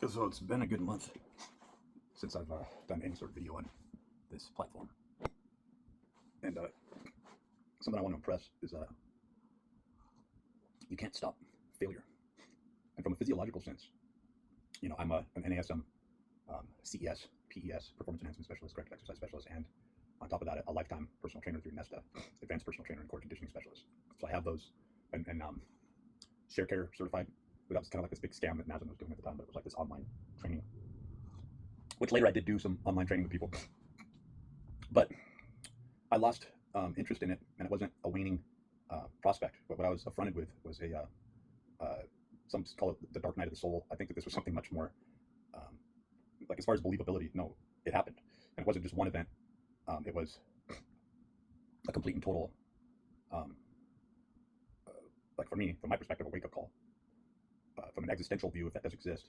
So it's been a good month since I've done any sort of video on this platform, and something I want to impress is you can't stop failure. And from a physiological sense, I'm an NASM CES, PES, Performance Enhancement Specialist, Corrective Exercise Specialist, and on top of that, a lifetime personal trainer through NESTA, Advanced Personal Trainer and Core Conditioning Specialist. So I have those, and Share Care certified. But that was kind of like this big scam that NASM was doing at the time, but it was like this online training, which later I did do some online training with people. But I lost interest in it, and it wasn't a waning prospect. But what I was affronted with was some call it the dark night of the soul. I think that this was something much more, like as far as believability, no, it happened. And it wasn't just one event. It was a complete and total, like for me, from my perspective, a wake-up call. From an existential view, if that does exist,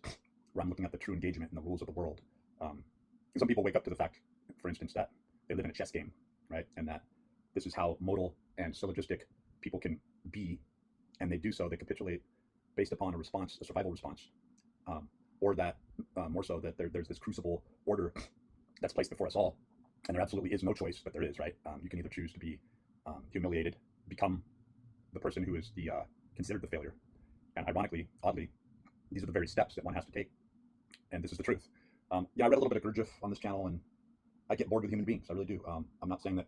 where I'm looking at the true engagement and the rules of the world. Some people wake up to the fact, for instance, that they live in a chess game, right? And that this is how modal and syllogistic people can be, and they do so, they capitulate based upon a response, a survival response, or that more so that there's this crucible order that's placed before us all, and there absolutely is no choice, but there is, right? You can either choose to be humiliated, become the person who is the considered the failure. And ironically, oddly, these are the very steps that one has to take. And this is the truth. I read a little bit of Gurdjieff on this channel, and I get bored with human beings. I really do. I'm not saying that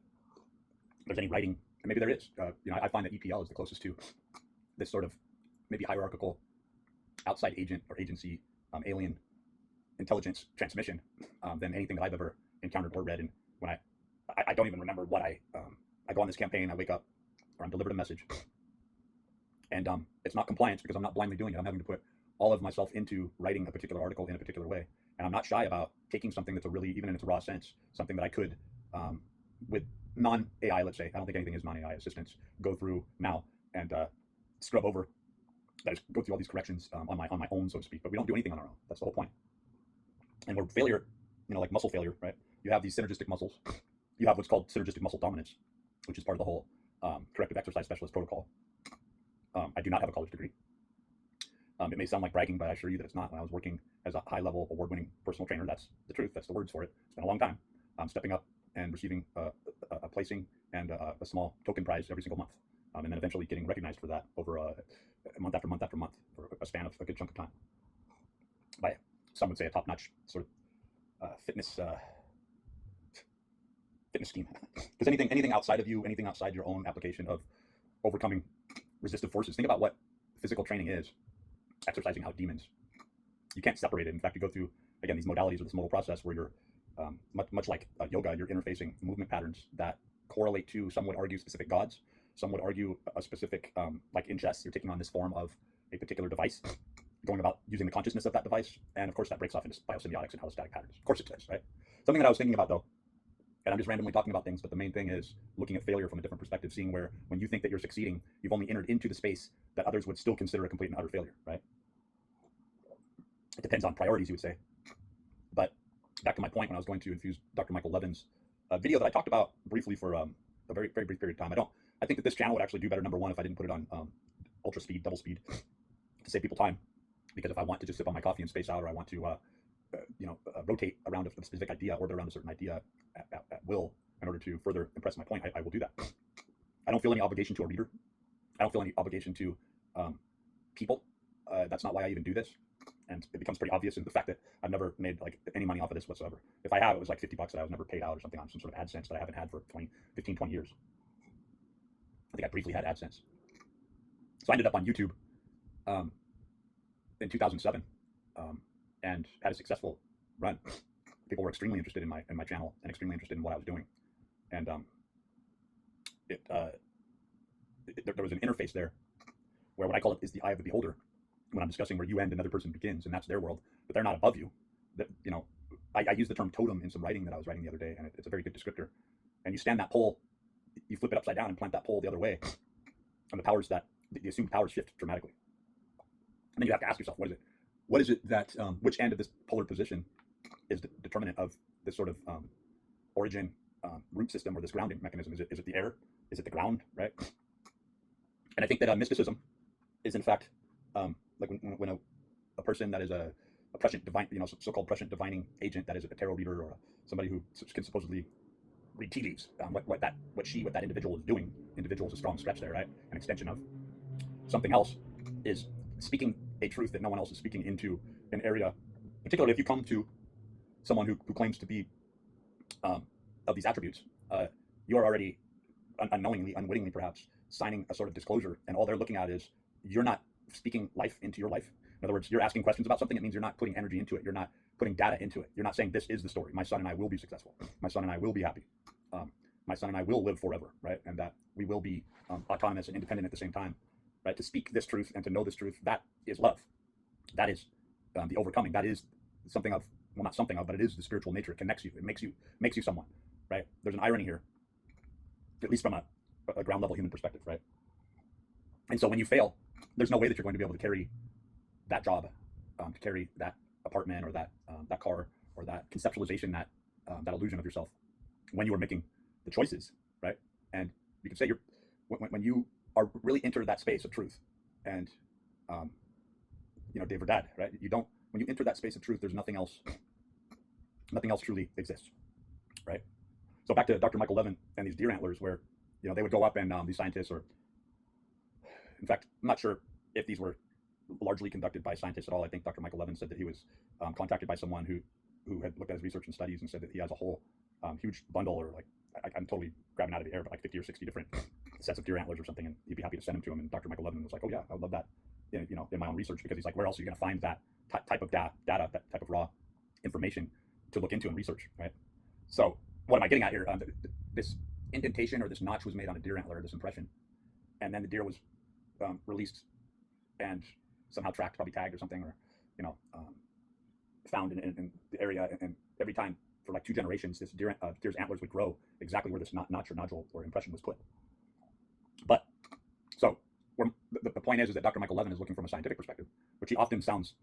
there's any writing, and maybe there is. I find that EPL is the closest to this sort of maybe hierarchical outside agent or agency, alien intelligence transmission than anything that I've ever encountered or read. And when I don't even remember what I go on this campaign, I wake up, or I'm delivered a message. And it's not compliance because I'm not blindly doing it. I'm having to put all of myself into writing a particular article in a particular way. And I'm not shy about taking something that's a really, even in its raw sense, something that I could, with non-AI, let's say, I don't think anything is non-AI assistance, go through now and scrub over, that is, go through all these corrections on my own, so to speak. But we don't do anything on our own. That's the whole point. And we're failure, like muscle failure, right? You have these synergistic muscles. You have what's called synergistic muscle dominance, which is part of the whole corrective exercise specialist protocol. I do not have a college degree. It may sound like bragging, but I assure you that it's not. When I was working as a high-level, award-winning personal trainer, that's the truth. That's the words for it. It's been a long time. Stepping up and receiving a placing and a small token prize every single month, and then eventually getting recognized for that over month after month after month for a span of a good chunk of time. By some would say a top-notch sort of fitness scheme. Because anything outside of you, anything outside your own application of overcoming resistive forces. Think about what physical training is. Exercising out demons. You can't separate it. In fact, you go through, again, these modalities of this modal process where you're, much like yoga, you're interfacing movement patterns that correlate to, some would argue, specific gods. Some would argue a specific, like in chess, you're taking on this form of a particular device, going about using the consciousness of that device. And of course, that breaks off into biosemiotics and allostatic patterns. Of course it does, right? Something that I was thinking about, though, and I'm just randomly talking about things, but the main thing is looking at failure from a different perspective, seeing where when you think that you're succeeding, you've only entered into the space that others would still consider a complete and utter failure, right? It depends on priorities, you would say. But back to my point, when I was going to infuse Dr. Michael Levin's video that I talked about briefly for a very, very brief period of time. I think that this channel would actually do better, number one, if I didn't put it on ultra speed, double speed, to save people time. Because if I want to just sip on my coffee and space out, or I want to rotate around a specific idea, orbit around a certain idea at will in order to further impress my point, I will do that. I don't feel any obligation to a reader. I don't feel any obligation to people. That's not why I even do this. And it becomes pretty obvious in the fact that I've never made like any money off of this whatsoever. If I have, it was like $50 that I was never paid out or something on some sort of AdSense that I haven't had for 15, 20 years. I think I briefly had AdSense. So I ended up on YouTube in 2007 and had a successful run. People were extremely interested in my channel and extremely interested in what I was doing. And there was an interface there where what I call it is the eye of the beholder. When I'm discussing where you end, another person begins, and that's their world, but they're not above you. That, I use the term totem in some writing that I was writing the other day, and it's a very good descriptor. And you stand that pole, you flip it upside down and plant that pole the other way, and the assumed powers shift dramatically. And then you have to ask yourself, what is it that which end of this polar position is the determinant of this sort of origin root system, or this grounding mechanism? Is it the air? Is it the ground? Right? And I think that mysticism is in fact like when a person that is a a prescient divine, so-called prescient divining agent that is a tarot reader or somebody who can supposedly read tea leaves. What that individual is doing. Individual is a strong stretch there, right? An extension of something else is speaking a truth that no one else is speaking into an area. Particularly if you come to someone who claims to be of these attributes, you are already unknowingly, unwittingly perhaps, signing a sort of disclosure, and all they're looking at is you're not speaking life into your life. In other words, you're asking questions about something. It means you're not putting energy into it. You're not putting data into it. You're not saying this is the story. My son and I will be successful. My son and I will be happy. My son and I will live forever, right? And that we will be autonomous and independent at the same time, right? To speak this truth and to know this truth, that is love. That is the overcoming. That is something of, well, not something of, but it is the spiritual nature. It connects you. It makes you someone, right? There's an irony here, at least from a ground level human perspective, right? And so when you fail, there's no way that you're going to be able to carry that job, to carry that apartment or that car or that conceptualization, that illusion of yourself when you are making the choices, right? And you can say when you are really enter that space of truth, and Dave or Dad, right? When you enter that space of truth, there's nothing else truly exists, right? So back to Dr. Michael Levin and these deer antlers, where they would go up and these scientists, or in fact, I'm not sure if these were largely conducted by scientists at all. I think Dr. Michael Levin said that he was contacted by someone who had looked at his research and studies and said that he has a whole huge bundle, or like I'm totally grabbing out of the air, but like 50 or 60 different sets of deer antlers or something, and he'd be happy to send them to him. And Dr. Michael Levin was like, oh yeah, I would love that, in my own research, because he's like, where else are you going to find that type of data, that type of raw information to look into and research, right? So what am I getting at here? This indentation or this notch was made on a deer antler, this impression, and then the deer was released and somehow tracked, probably tagged or something, or found in the area, and every time for like 2 generations, this deer's antlers would grow exactly where this notch or nodule or impression was put. But so the point is that Dr. Michael Levin is looking from a scientific perspective, which he often sounds.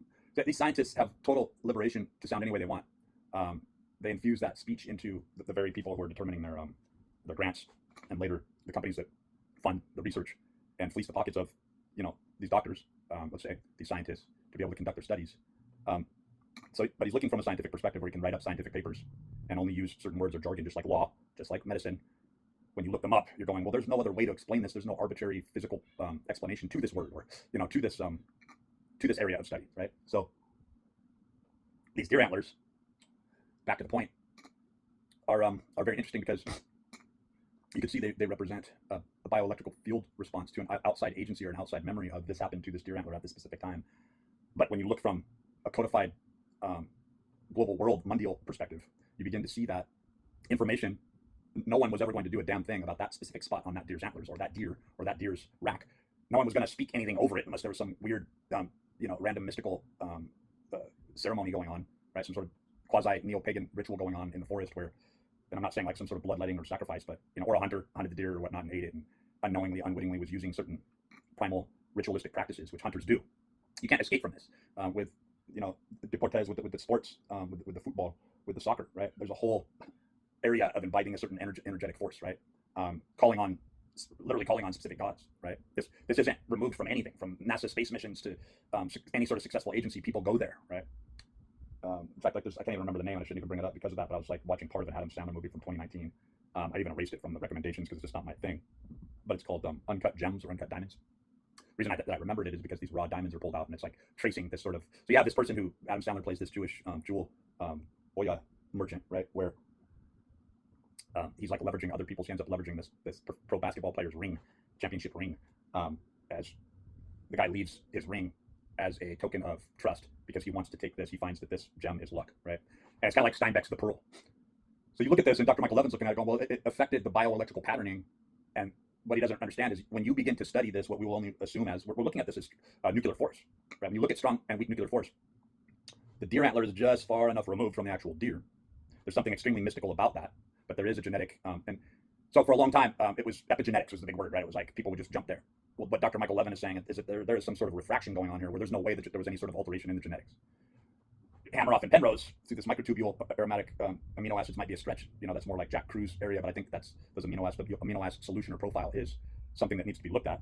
These scientists have total liberation to sound any way they want. They infuse that speech into the very people who are determining their grants, and later the companies that fund the research and fleece the pockets of these doctors, let's say these scientists, to be able to conduct their studies. But he's looking from a scientific perspective, where he can write up scientific papers and only use certain words or jargon, just like law, just like medicine. When you look them up, you're going, well, there's no other way to explain this. There's no arbitrary physical explanation to this word, or to this area of study, right? So these deer antlers, back to the point, are very interesting, because you can see they represent a bioelectrical field response to an outside agency or an outside memory of this happened to this deer antler at this specific time. But when you look from a codified global world mundial perspective, you begin to see that information. No one was ever going to do a damn thing about that specific spot on that deer's antlers, or that deer, or that deer's rack. No one was going to speak anything over it unless there was some weird, random mystical ceremony going on, right? Some sort of quasi neo-pagan ritual going on in the forest, where, and I'm not saying like some sort of bloodletting or sacrifice, but or a hunter hunted the deer or whatnot and ate it, and unknowingly, unwittingly was using certain primal ritualistic practices, which hunters do. You can't escape from this with deportes, with the sports, with the football, with the soccer, right? There's a whole area of imbibing a certain energetic force, right? Literally calling on specific gods, right? This isn't removed from anything, from NASA space missions to any sort of successful agency. People go there, right? In fact, like this, I can't even remember the name, and I shouldn't even bring it up because of that, but I was like watching part of an Adam Sandler movie from 2019. I even erased it from the recommendations because it's just not my thing. But it's called Uncut Gems or Uncut Diamonds. The reason that I remembered it is because these raw diamonds are pulled out, and it's like tracing this sort of. So you have this person who Adam Sandler plays, this Jewish jewel Oya merchant, right? Where he's like leveraging other people. He ends up leveraging this pro basketball player's ring, championship ring, as the guy leaves his ring as a token of trust, because he wants to take this. He finds that this gem is luck, right? And it's kind of like Steinbeck's The Pearl. So you look at this, and Dr. Michael Levin's looking at it going, well, it affected the bioelectrical patterning. And what he doesn't understand is when you begin to study this, what we will only assume as, we're looking at this as nuclear force, right? When you look at strong and weak nuclear force, the deer antler is just far enough removed from the actual deer. There's something extremely mystical about that, but there is a genetic, and so for a long time, it was epigenetics was the big word, right? It was like people would just jump there. Well, what Dr. Michael Levin is saying is that there is some sort of refraction going on here, where there's no way that there was any sort of alteration in the genetics. Hameroff and Penrose, see this microtubule aromatic amino acids might be a stretch. That's more like Jack Cruz area, but I think those amino acid solution or profile is something that needs to be looked at,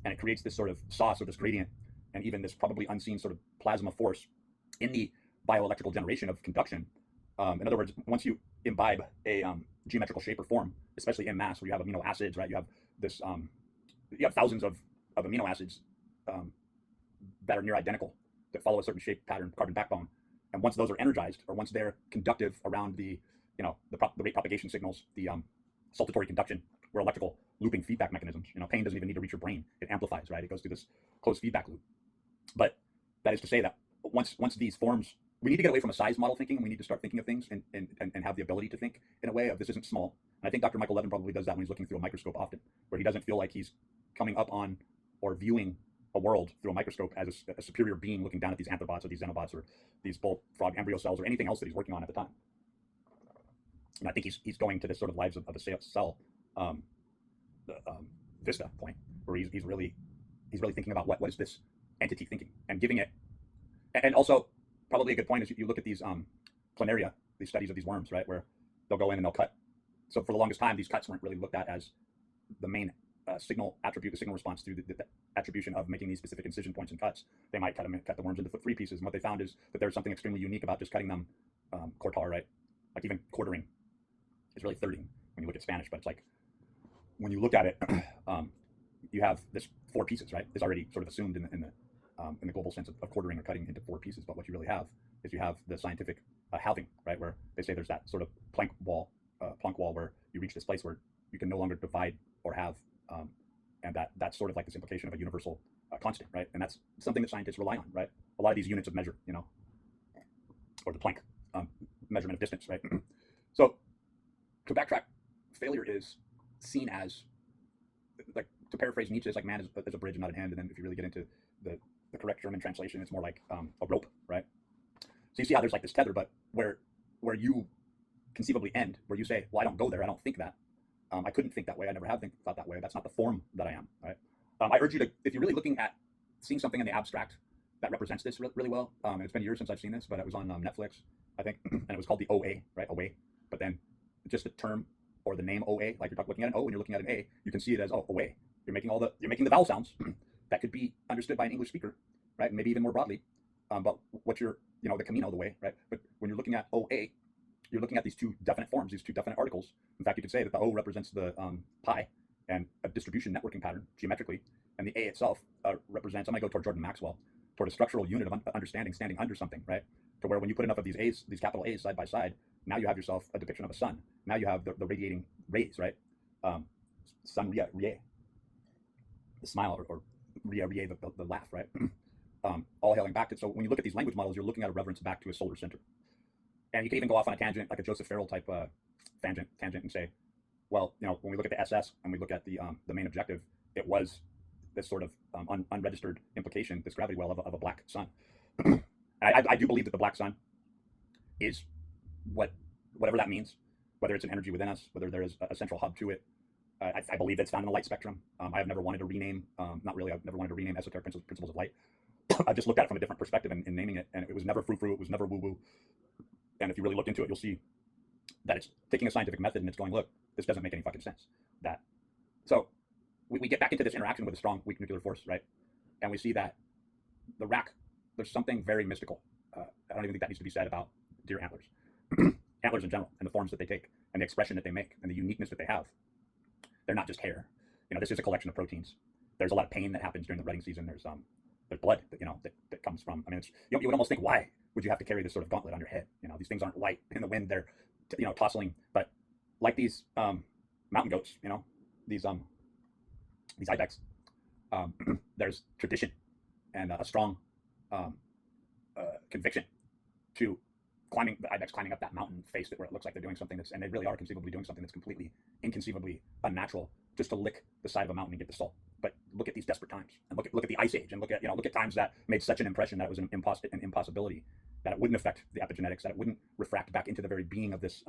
and it creates this sort of sauce or this gradient, and even this probably unseen sort of plasma force in the bioelectrical generation of conduction. In other words, once you imbibe a geometrical shape or form, especially in mass, where you have amino acids, right? You have this, you have thousands of amino acids that are near identical, that follow a certain shape pattern, carbon backbone. And once those are energized, or once they're conductive around the, the rate propagation signals, the saltatory conduction, or electrical looping feedback mechanisms. Pain doesn't even need to reach your brain; it amplifies, right? It goes through this closed feedback loop. But that is to say that once these forms, we need to get away from a size model thinking, and we need to start thinking of things and have the ability to think in a way of this isn't small. And I think Dr. Michael Levin probably does that when he's looking through a microscope often, where he doesn't feel like he's coming up on or viewing a world through a microscope as a superior being looking down at these anthropods or these xenobots or these bullfrog embryo cells or anything else that he's working on at the time. And I think he's going to this sort of lives of a cell vista point where he's really thinking about what is this entity thinking and giving it. And also probably a good point is you look at these planaria, these studies of these worms, right, where they'll go in and they'll cut. So for the longest time, these cuts weren't really looked at as the main signal attribute, the signal response to the attribution of making these specific incision points and cuts. They might cut the worms into 3 pieces. And what they found is that there's something extremely unique about just cutting them quartar, right? Like even quartering is really thirding when you look at Spanish, but it's like when you look at it, you have this 4 pieces, right? Is already sort of assumed in the global sense of quartering or cutting into 4 pieces. But what you really have is you have the scientific halving, right? Where they say there's that sort of Planck wall where you reach this place where you can no longer divide or have, and that's sort of like this implication of a universal constant, right? And that's something that scientists rely on, right? A lot of these units of measure, or the Planck measurement of distance, right? So to backtrack, failure is seen as, like, to paraphrase Nietzsche, it's like man is a bridge and not an end. And then if you really get into the correct German translation, it's more like a rope, right? So you see how there's like this tether, but where you conceivably end, where you say, well, I don't go there, I don't think that. I couldn't think that way. I never have thought that way. That's not the form that I am, right? I urge you to, if you're really looking at seeing something in the abstract that represents this really well, and it's been years since I've seen this, but it was on Netflix, I think, and it was called the OA, right? OA. But then just the term or the name OA, like you're looking at an O and you're looking at an A, you can see it as, oh, OA. You're making the vowel sounds that could be understood by an English speaker, right? Maybe even more broadly. But what you're, the Camino, the way, right? But when you're looking at OA, you're looking at these 2 definite forms, these 2 definite articles. In fact, you could say that the O represents the pi and a distribution networking pattern geometrically, and the A itself represents, I'm going to go toward Jordan Maxwell, toward a structural unit of understanding standing under something, right? To where when you put enough of these A's, these capital A's side by side, now you have yourself a depiction of a sun. Now you have the radiating rays, right? Sun ria, the smile, or ria, the laugh, right? All hailing back to. So when you look at these language models, you're looking at a reference back to a solar center. And you can even go off on a tangent, like a Joseph Farrell type tangent, and say, well, when we look at the SS and we look at the main objective, it was this sort of unregistered implication, this gravity well of a black sun. I do believe that the black sun is whatever that means, whether it's an energy within us, whether there is a central hub to it. I believe it's found in the light spectrum. I have never wanted to rename, I've never wanted to rename esoteric principles of light. I just looked at it from a different perspective in naming it, and it was never frou-frou, it was never woo-woo. And if you really looked into it, you'll see that it's taking a scientific method and it's going, look, this doesn't make any fucking sense. So we get back into this interaction with a strong, weak nuclear force, right? And we see that the rack, there's something very mystical. I don't even think that needs to be said about deer antlers. Antlers in general, and the forms that they take, and the expression that they make, and the uniqueness that they have. They're not just hair. This is a collection of proteins. There's a lot of pain that happens during the rutting season. There's blood that comes from. I mean, you would almost think, why would you have to carry this sort of gauntlet on your head? These things aren't light in the wind. They're tossing. But like these mountain goats, these ibex, there's tradition and a strong conviction to the ibex climbing up that mountain face where it looks like they're doing something and they really are conceivably doing something that's completely inconceivably unnatural, just to lick the side of a mountain and get the salt. But look at these desperate times, and look at the Ice Age, and look at times that made such an impression that it was an impossibility, that it wouldn't affect the epigenetics, that it wouldn't refract back into the very being of this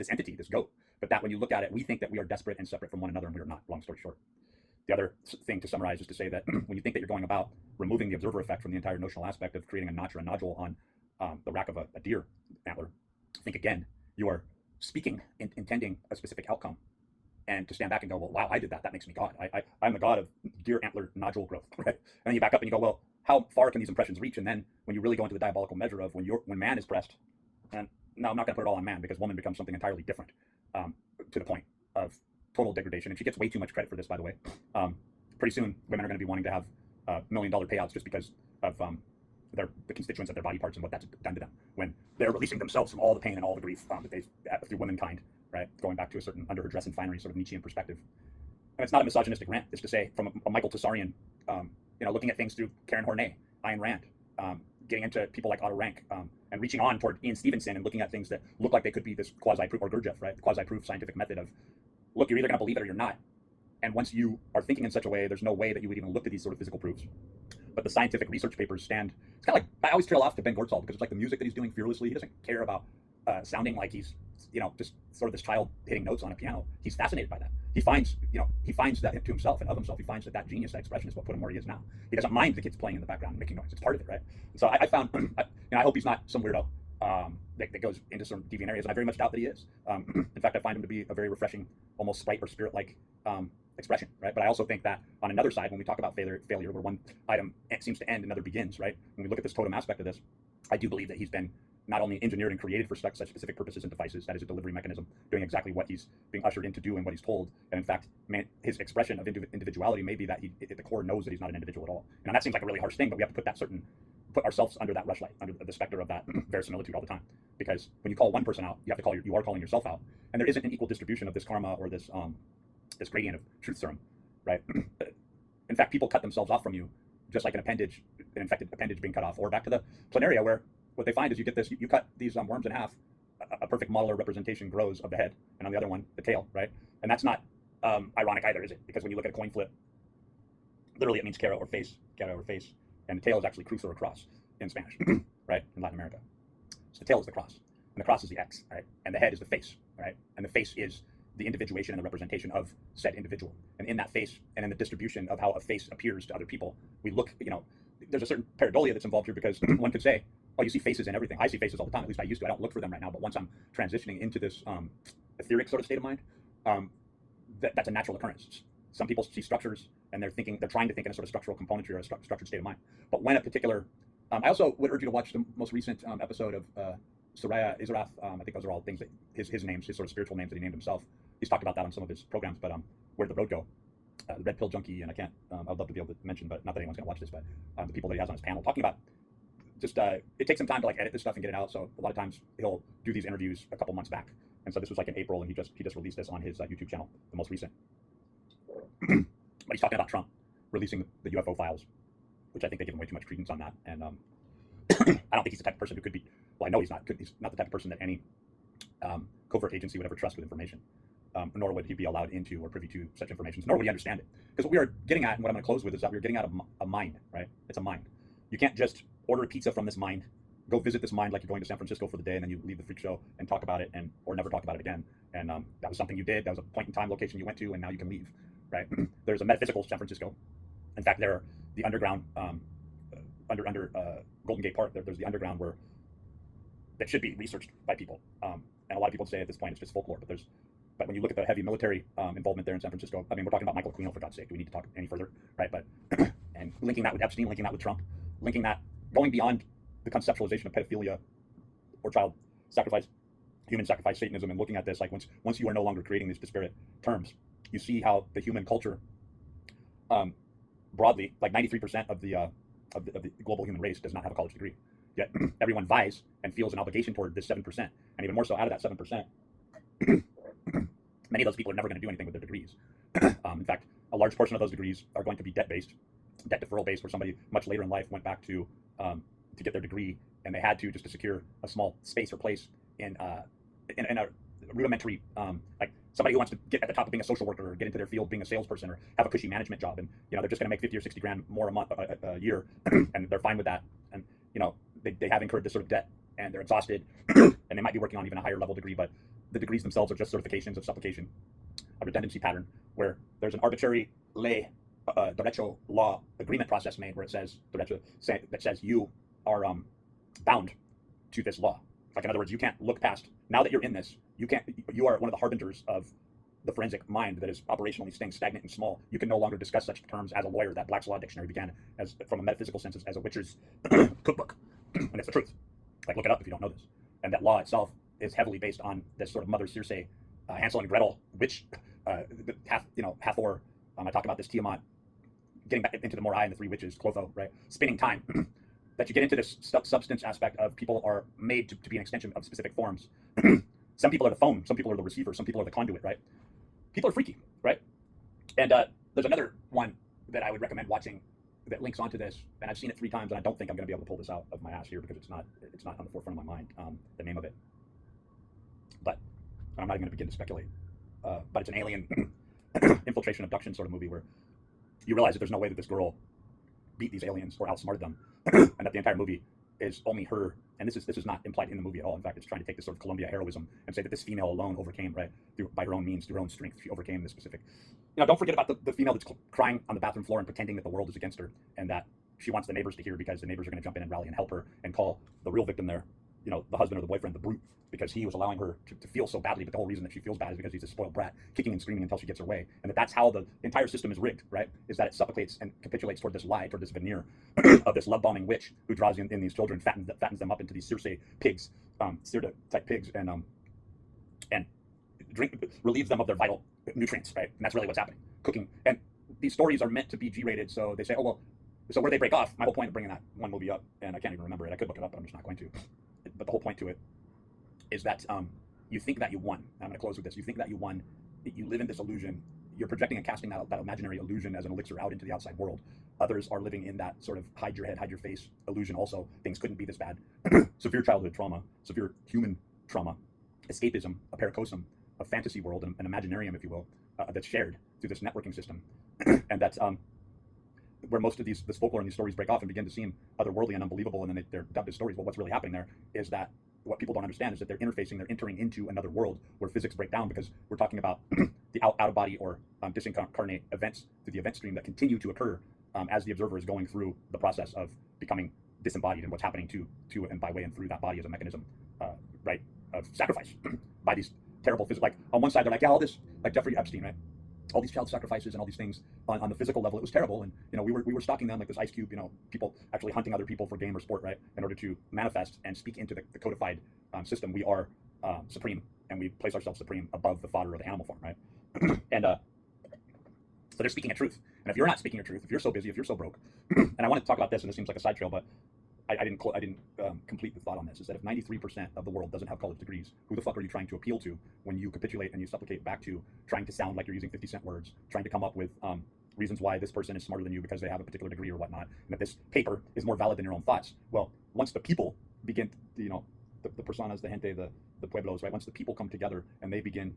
entity, this goat. But that when you look at it, we think that we are desperate and separate from one another, and we are not. Long story short. The other thing to summarize is to say that when you think that you're going about removing the observer effect from the entire notional aspect of creating a notch or a nodule on the rack of a deer antler, think again. You are speaking, intending a specific outcome, and to stand back and go, well, wow, I did that. That makes me God. I'm the God of deer antler nodule growth, right? And then you back up and you go, well, how far can these impressions reach? And then when you really go into the diabolical measure of when man is pressed, and no, I'm not going to put it all on man, because woman becomes something entirely different, to the point of total degradation. And she gets way too much credit for this, by the way. Pretty soon, women are going to be wanting to have $1 million payouts just because of the constituents of their body parts and what that's done to them, when they're releasing themselves from all the pain and all the grief that they've through womankind, right? Going back to a certain under her dress and finery sort of Nietzschean perspective. And it's not a misogynistic rant. It's to say, from a Michael Tessarian, looking at things through Karen Horney, Ayn Rand, getting into people like Otto Rank, and reaching on toward Ian Stevenson and looking at things that look like they could be this quasi-proof, or Gurdjieff, right? The quasi-proof scientific method of, look, you're either going to believe it or you're not. And once you are thinking in such a way, there's no way that you would even look at these sort of physical proofs. But the scientific research papers stand. It's kind of like, I always trail off to Ben Gortzall, because it's like the music that he's doing fearlessly. He doesn't care about sounding like he's, just sort of this child hitting notes on a piano. He's fascinated by that. He finds that to himself and of himself. He finds that genius, that expression is what put him where he is now. He doesn't mind the kids playing in the background and making noise. It's part of it, right? And so I found, I hope he's not some weirdo that goes into some deviant areas, and I very much doubt that he is. In fact, I find him to be a very refreshing, almost sprite or spirit-like expression, right? But I also think that on another side, when we talk about failure, where one item seems to end, another begins, right? When we look at this totem aspect of this, I do believe that he's been not only engineered and created for such specific purposes and devices, that is a delivery mechanism, doing exactly what he's being ushered into doing, what he's told. And in fact, his expression of individuality may be that he, at the core, knows that he's not an individual at all. And that seems like a really harsh thing, but we have to put ourselves under that rushlight, under the specter of that verisimilitude all the time. Because when you call one person out, you are calling yourself out. And there isn't an equal distribution of this karma or this gradient of truth serum, right? In fact, people cut themselves off from you, just like an infected appendage being cut off. Or back to the planaria, where what they find is you cut these worms in half, a perfect model or representation grows of the head, and on the other one, the tail, right? And that's not ironic either, is it? Because when you look at a coin flip, literally it means cara or face, and the tail is actually cruz or cross in Spanish, right? In Latin America. So the tail is the cross, and the cross is the X, right? And the head is the face, right? And the face is the individuation and the representation of said individual. And in that face, and in the distribution of how a face appears to other people, we look, there's a certain pareidolia that's involved here, because one could say, oh, you see faces in everything. I see faces all the time. At least I used to. I don't look for them right now. But once I'm transitioning into this etheric sort of state of mind, that's a natural occurrence. Some people see structures and they're trying to think in a sort of structural componentry or a structured state of mind. But when a particular, I also would urge you to watch the most recent episode of Soraya Israth. I think those are all things that his names, his sort of spiritual names that he named himself. He's talked about that on some of his programs. But where'd the road go? The Red Pill Junkie, and I can't. I'd love to be able to mention, but not that anyone's going to watch this. But the people that he has on his panel talking about. Just it takes some time to edit this stuff and get it out. So a lot of times he'll do these interviews a couple months back, and so this was in April, and he just released this on his YouTube channel, the most recent. But he's talking about Trump releasing the UFO files, which I think they give him way too much credence on that. And I don't think he's the type of person who could be. Well, I know he's not. He's not the type of person that any covert agency would ever trust with information. Nor would he be allowed into or privy to such information. Nor would he understand it. Because what we are getting at, and what I'm going to close with, is that we're getting at a mind, right? It's a mind. You can't just order a pizza from this mind, go visit this mind like you're going to San Francisco for the day, and then you leave the freak show and talk about it, or never talk about it again. And that was something you did. That was a point in time location you went to, and now you can leave, right? There's a metaphysical San Francisco. In fact, there are the underground under Golden Gate Park. There's the underground that should be researched by people. And a lot of people say at this point it's just folklore, but when you look at the heavy military involvement there in San Francisco, I mean, we're talking about Michael Aquino, for God's sake. Do we need to talk any further, right? But and linking that with Epstein, linking that with Trump, linking that, going beyond the conceptualization of pedophilia or child sacrifice, human sacrifice, Satanism, and looking at this, like once you are no longer creating these disparate terms, you see how the human culture, broadly, like 93% of the global human race does not have a college degree. Yet everyone vies and feels an obligation toward this 7%, and even more so out of that 7%. Many of those people are never going to do anything with their degrees. In fact, a large portion of those degrees are going to be debt-based, debt deferral based, where somebody much later in life went back to get their degree, and they had to, just to secure a small space or place in a rudimentary, like somebody who wants to get at the top of being a social worker or get into their field being a salesperson or have a cushy management job, and they're just going to make 50 or 60 grand more a month, a year, and they're fine with that, and they have incurred this sort of debt, and they're exhausted, and they might be working on even a higher level degree, but the degrees themselves are just certifications of supplication, a redundancy pattern where there's an arbitrary ley derecho law agreement process made where it says that says you are bound to this law. Like, in other words, you can't look past, now that you're in this, you are one of the harbingers of the forensic mind that is operationally staying stagnant and small, you can no longer discuss such terms as a lawyer. That Black's Law Dictionary began as, from a metaphysical sense, as a witcher's cookbook, and it's the truth. Like, look it up if you don't know this. And that law itself is heavily based on this sort of Mother Circe, Hansel and Gretel witch, Hathor. I talk about this Tiamat, getting back into the Morai and the three witches, Clotho, right? Spinning time. That you get into this substance aspect of people are made to be an extension of specific forms. Some people are the phone, some people are the receiver, some people are the conduit, right? People are freaky, right? And there's another one that I would recommend watching that links onto this, and I've seen it 3 times, and I don't think I'm going to be able to pull this out of my ass here because it's not on the forefront of my mind, the name of it. But I'm not even going to begin to speculate. But it's an alien infiltration abduction sort of movie where you realize that there's no way that this girl beat these aliens or outsmarted them, and that the entire movie is only her. And this is not implied in the movie at all. In fact, it's trying to take this sort of Columbia heroism and say that this female alone overcame, right, by her own means, through her own strength, she overcame this specific. Don't forget about the female that's crying on the bathroom floor and pretending that the world is against her, and that she wants the neighbors to hear because the neighbors are going to jump in and rally and help her and call the real victim there, the husband or the boyfriend, the brute, because he was allowing her to feel so badly. But the whole reason that she feels bad is because he's a spoiled brat, kicking and screaming until she gets her way. And that's how the entire system is rigged, right? Is that it supplicates and capitulates toward this lie, toward this veneer of this love-bombing witch who draws in these children, fattens them up into these Circe pigs, Circe-type pigs, and relieves them of their vital nutrients, right? And that's really what's happening. Cooking. And these stories are meant to be G-rated, so they say, oh, well, so where they break off, my whole point of bringing that one movie up, and I can't even remember it, I could look it up, but I'm just not going to. But the whole point to it is that you think that you won. I'm going to close with this. You think that you won. You live in this illusion. You're projecting and casting that imaginary illusion as an elixir out into the outside world. Others are living in that sort of hide your head, hide your face illusion also. Things couldn't be this bad. Severe childhood trauma, severe human trauma, escapism, a paracosm, a fantasy world, an imaginarium, if you will, that's shared through this networking system. And that's where most of this folklore and these stories break off and begin to seem otherworldly and unbelievable, and then they're dubbed as stories. Well, what's really happening there is that what people don't understand is that they're entering into another world where physics break down, because we're talking about the out-of-body or disincarnate events through the event stream that continue to occur as the observer is going through the process of becoming disembodied, and what's happening to and by way and through that body as a mechanism, right, of sacrifice by these terrible physical. Like on one side, they're like, yeah, all this, like Jeffrey Epstein, right? All these child sacrifices and all these things on the physical level, it was terrible. And we were stalking them like this Ice Cube, people actually hunting other people for game or sport, right, in order to manifest and speak into the codified system. We are supreme, and we place ourselves supreme above the fodder of the animal form, right? And so they're speaking a truth. And if you're not speaking your truth, if you're so busy, if you're so broke, and I wanted to talk about this, and this seems like a side trail, but I didn't complete the thought on this, is that if 93% of the world doesn't have college degrees, who the fuck are you trying to appeal to when you capitulate and you supplicate back to trying to sound like you're using 50-cent words, trying to come up with reasons why this person is smarter than you because they have a particular degree or whatnot, and that this paper is more valid than your own thoughts? Well, once the people begin, the personas, the gente, the pueblos, right? Once the people come together and they begin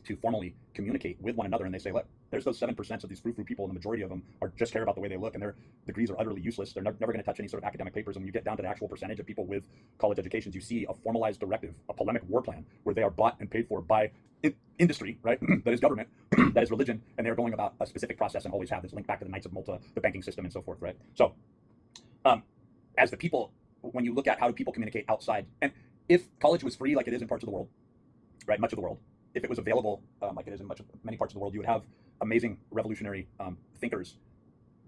to formally communicate with one another, and they say, look, there's those 7% of these frou-frou people, and the majority of them just care about the way they look, and their degrees are utterly useless. They're never going to touch any sort of academic papers. And when you get down to the actual percentage of people with college educations, you see a formalized directive, a polemic war plan, where they are bought and paid for by industry, right? That is government, that is religion, and they're going about a specific process and always have this link back to the Knights of Malta, the banking system, and so forth, right? So as the people, when you look at how do people communicate outside, and if college was free like it is in parts of the world, right, much of the world, if it was available like it is in many parts of the world, you would have amazing revolutionary thinkers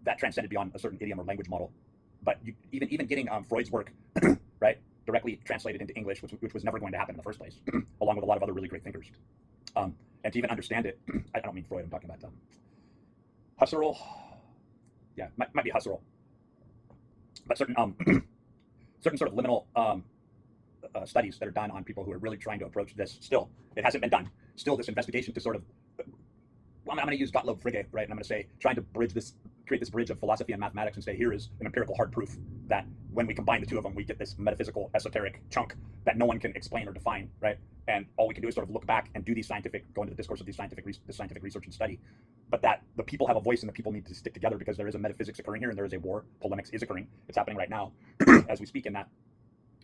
that transcended beyond a certain idiom or language model. But even getting Freud's work right, directly translated into English, which was never going to happen in the first place, along with a lot of other really great thinkers, and to even understand it, I don't mean Freud, I'm talking about Husserl, yeah, might be Husserl, but certain sort of liminal studies that are done on people who are really trying to approach this. Still, it hasn't been done. Still, this investigation to sort of, well, I'm going to use Gottlob Frege, right? And I'm going to say, trying to create this bridge of philosophy and mathematics, and say, here is an empirical hard proof that when we combine the two of them, we get this metaphysical, esoteric chunk that no one can explain or define, right? And all we can do is sort of look back and do go into the discourse of this scientific research and study. But that the people have a voice, and the people need to stick together, because there is a metaphysics occurring here, and there is a war. Polemics is occurring. It's happening right now as we speak. In that,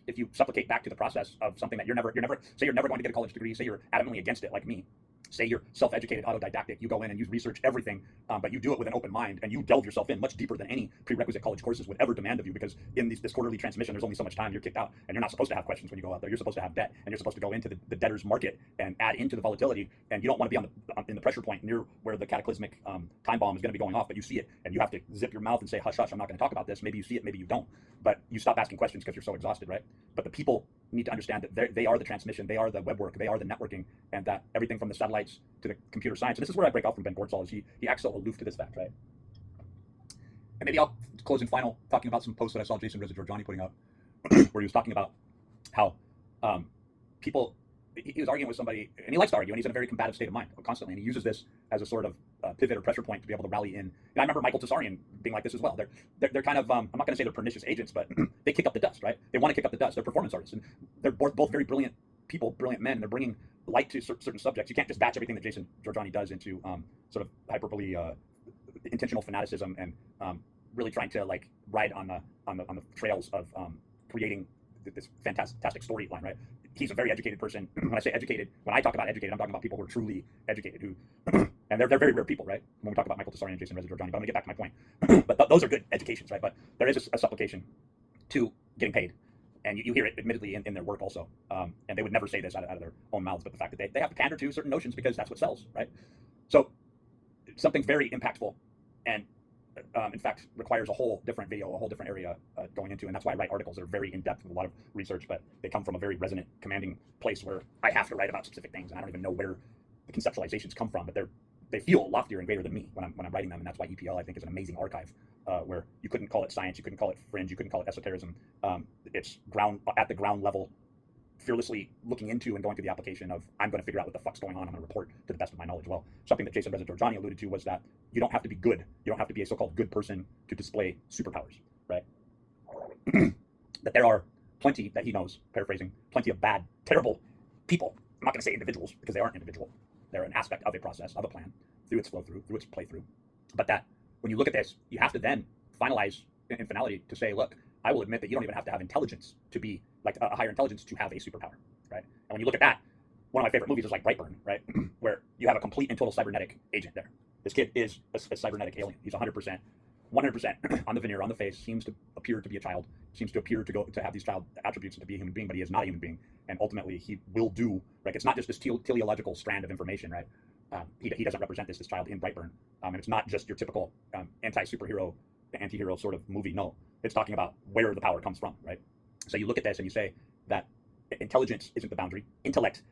if you supplicate back to the process of something that you're never say you're never going to get a college degree, say you're adamantly against it like me, say you're self-educated, autodidactic, you go in and you research everything, but you do it with an open mind, and you delve yourself in much deeper than any prerequisite college courses would ever demand of you, because in this quarterly transmission, there's only so much time, you're kicked out, and you're not supposed to have questions when you go out there. You're supposed to have debt, and you're supposed to go into the debtor's market and add into the volatility, and you don't want to be in the pressure point near where the cataclysmic time bomb is going to be going off, but you see it, and you have to zip your mouth and say, hush, hush, I'm not going to talk about this. Maybe you see it, maybe you don't, but you stop asking questions because you're so exhausted, right? But the people need to understand that they are the transmission, they are the web work, they are the networking, and that everything from the satellites to the computer science. And this is where I break off from Ben Gortzall, is he acts so aloof to this fact, right? And maybe I'll close in final talking about some posts that I saw Jason Reza-Georgiani putting out, where he was talking about how people, he was arguing with somebody, and he likes to argue, and he's in a very combative state of mind constantly, and he uses this as a sort of pivot or pressure point to be able to rally in. And I remember Michael Tsarian being like this as well. They're kind of, I'm not going to say they're pernicious agents, but they kick up the dust, right? They want to kick up the dust. They're performance artists, and they're both very brilliant people, brilliant men, and they're bringing light to certain subjects. You can't just batch everything that Jason Georgiani does into sort of hyperbole, intentional fanaticism, and really trying to like ride on the trails of creating this fantastic storyline, right? He's a very educated person. When I say educated, when I talk about educated, I'm talking about people who are truly educated, who, and they're very rare people, right? When we talk about Michael Tsarian and Jason Reza-Georgiani, but I'm gonna get back to my point. But those are good educations, right? But there is a supplication to getting paid. And you hear it admittedly in their work also. And they would never say this out of their own mouths, but the fact that they have to pander to certain notions because that's what sells, right? So something very impactful, and in fact requires a whole different video, a whole different area going into, and that's why I write articles that are very in-depth with a lot of research, but they come from a very resonant, commanding place where I have to write about specific things, and I don't even know where the conceptualizations come from, but they feel loftier and greater than me when I'm writing them, and that's why EPL I think is an amazing archive, where you couldn't call it science, you couldn't call it fringe, you couldn't call it esotericism. It's at the ground level, fearlessly looking into and going through the application of, I'm going to figure out what the fuck's going on, I'm going to report to the best of my knowledge. Well, something that Jason Reza-Georgiani alluded to was that you don't have to be good, you don't have to be a so-called good person to display superpowers, right? That there are plenty, that he knows, paraphrasing, plenty of bad, terrible people. I'm not going to say individuals, because they aren't individual. They're an aspect of a process, of a plan, through its flow through its play through. But that when you look at this, you have to then finalize in finality to say, look, I will admit that you don't even have to have intelligence to be, like a higher intelligence to have a superpower, right? And when you look at that, one of my favorite movies is like Brightburn, right? Where you have a complete and total cybernetic agent there. This kid is a cybernetic alien. He's 100% on the veneer, on the face, seems to appear to be a child, seems to appear to have these child attributes and to be a human being, but he is not a human being. And ultimately he will do, right? It's not just this teleological strand of information, right? He doesn't represent this child in Brightburn. And it's not just your typical anti-superhero, anti-hero sort of movie. No, it's talking about where the power comes from, right? So you look at this and you say that intelligence isn't the boundary, intellect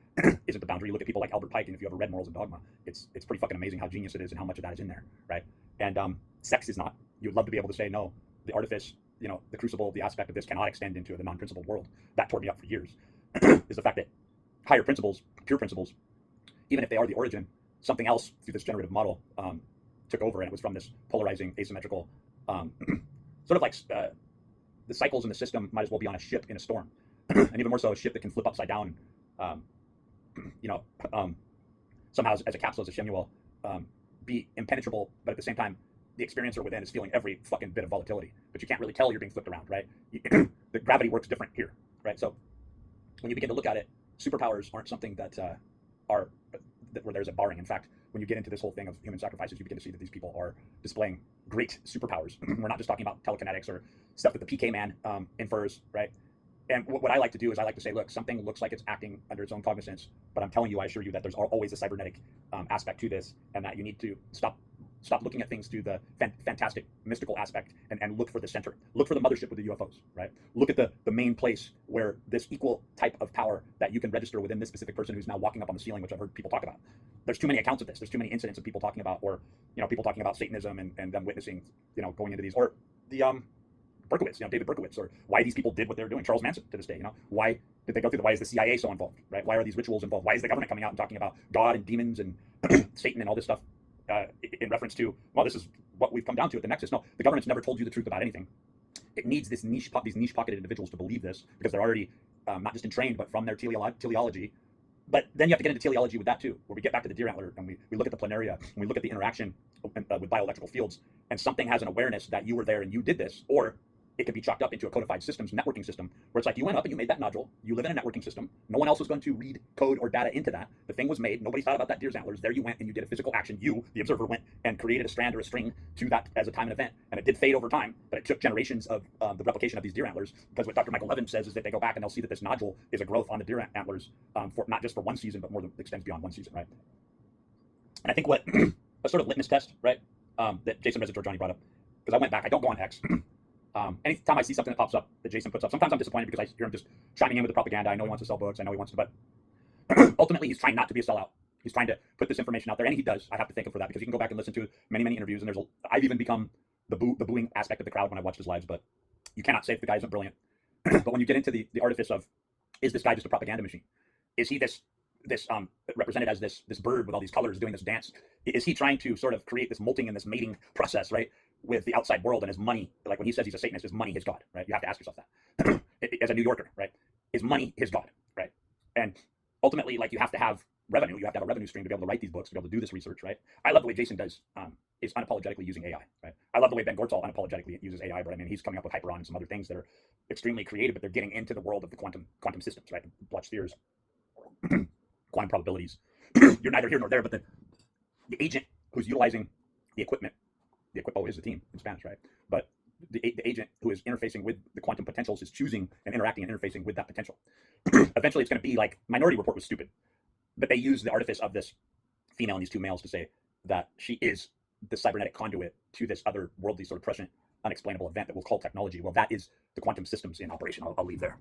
isn't the boundary. You look at people like Albert Pike, and if you ever read Morals and Dogma, it's pretty fucking amazing how genius it is and how much of that is in there, right? And sex is not. You would love to be able to say, no, the artifice, the crucible, the aspect of this cannot extend into the non-principled world. That tore me up for years, is the fact that higher principles, pure principles, even if they are the origin, something else through this generative model took over, and it was from this polarizing, asymmetrical, sort of like the cycles in the system might as well be on a ship in a storm, and even more so a ship that can flip upside down, somehow as a capsule, as a Shemuel, be impenetrable, but at the same time, the experiencer within is feeling every fucking bit of volatility, but you can't really tell you're being flipped around, right? The gravity works different here, right? So when you begin to look at it, superpowers aren't something that are where there's a barring. In fact, when you get into this whole thing of human sacrifices, you begin to see that these people are displaying great superpowers. We're not just talking about telekinetics or stuff that the PK man infers, right? And what I like to do is I like to say, look, something looks like it's acting under its own cognizance, but I'm telling you, I assure you that there's always a cybernetic aspect to this, and that you need to stop looking at things through the fantastic, mystical aspect, and look for the center. Look for the mothership with the UFOs, right? Look at the main place where this equal type of power that you can register within this specific person who's now walking up on the ceiling, which I've heard people talk about. There's too many accounts of this. There's too many incidents of people talking about, or people talking about Satanism and them witnessing, going into these, or the Berkowitz, David Berkowitz, or why these people did what they're doing. Charles Manson to this day, why did they go through why is the CIA so involved, right? Why are these rituals involved? Why is the government coming out and talking about God and demons and Satan and all this stuff in reference to, well, this is what we've come down to at the Nexus? No, the government's never told you the truth about anything. It needs these niche-pocketed individuals to believe this, because they're already not just entrained, but from their teleology. But then you have to get into teleology with that too, where we get back to the deer antler and we look at the planaria, and we look at the interaction with bioelectrical fields, and something has an awareness that you were there and you did this, or it could be chalked up into a codified systems networking system where it's like you went up and you made that nodule. You live in a networking system. No one else was going to read code or data into that. The thing was made. Nobody thought about that deer's antlers. There you went and you did a physical action. You, the observer, went and created a strand or a string to that as a time and event. And it did fade over time, but it took generations of the replication of these deer antlers, because what Dr. Michael Levin says is that they go back and they'll see that this nodule is a growth on the deer antlers for not just for one season, but more than extends beyond one season, right? And I think what a sort of litmus test, right, that Jason Rezator brought up, because I went back, I don't go on X. Anytime I see something that pops up that Jason puts up, sometimes I'm disappointed because I hear him just chiming in with the propaganda. I know he wants to sell books. I know he wants to, but ultimately he's trying not to be a sellout. He's trying to put this information out there, and he does. I have to thank him for that, because you can go back and listen to many interviews, and I've even become the booing aspect of the crowd when I watched his lives. But you cannot say if the guy isn't brilliant. But when you get into the artifice of, is this guy just a propaganda machine? Is he this represented as this bird with all these colors doing this dance? Is he trying to sort of create this molting and this mating process, right, with the outside world? And his money, like when he says he's a Satanist, is money his god, right? You have to ask yourself that. As a New Yorker, right? Is money his god, right? And ultimately, like, you have to have revenue. You have to have a revenue stream to be able to write these books, to be able to do this research, right? I love the way Jason does is unapologetically using AI, right? I love the way Ben Gortal unapologetically uses AI, but I mean, he's coming up with Hyperon and some other things that are extremely creative, but they're getting into the world of the quantum systems, right? Bloch spheres, quantum probabilities. You're neither here nor there, but the agent who's utilizing the equipment, the equipo is the team in Spanish, right? But the agent who is interfacing with the quantum potentials is choosing and interacting and interfacing with that potential. Eventually, it's going to be like Minority Report was stupid, but they use the artifice of this female and these two males to say that she is the cybernetic conduit to this other worldly sort of prescient, unexplainable event that we'll call technology. Well, that is the quantum systems in operation. I'll leave there.